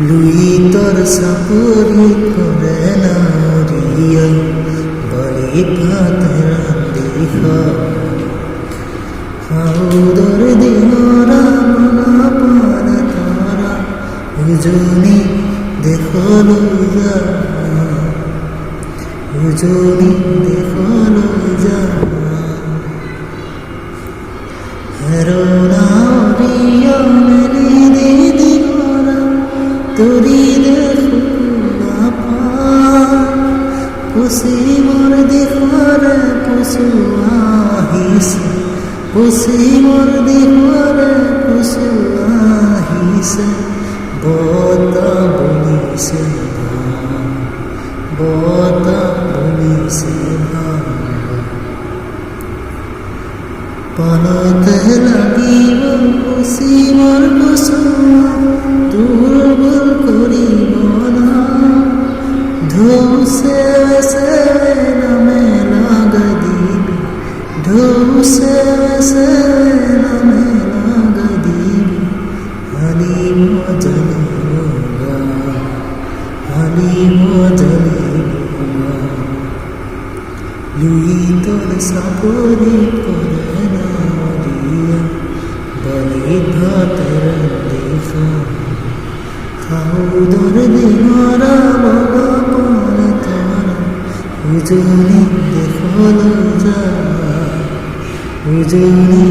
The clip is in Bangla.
লুই তোর সাপুরি করে নারিয়া বলি ভাতের দিখ হাউদর দিহরা মনা পান তারা হুজুনি দেখো লুজা হুজুনি দেখো লুজা হেরোনা রিয়া মেলি দিদি গোরা তুরি দেখো না পা পুসি মোর দিখরে পুসু আহিসে পুসি মোর দিখরে পুসু আহিসে বতা বলিসে বতা বলিসে পানতে লাগিব পুসি মোর পুসু দুর্বল করিব না ধুসে সে নামে লাগা দিবি ধুসে সে নামে লাগা দিবি হালিম জলিবগা হালিম জলিবগা লুই তোর সাপুরি করে নারিয়া বলি ভাতের দেখা হাউদর দিনরা বলা পান তারা হুজুনি দেখো লুজা হুজুনি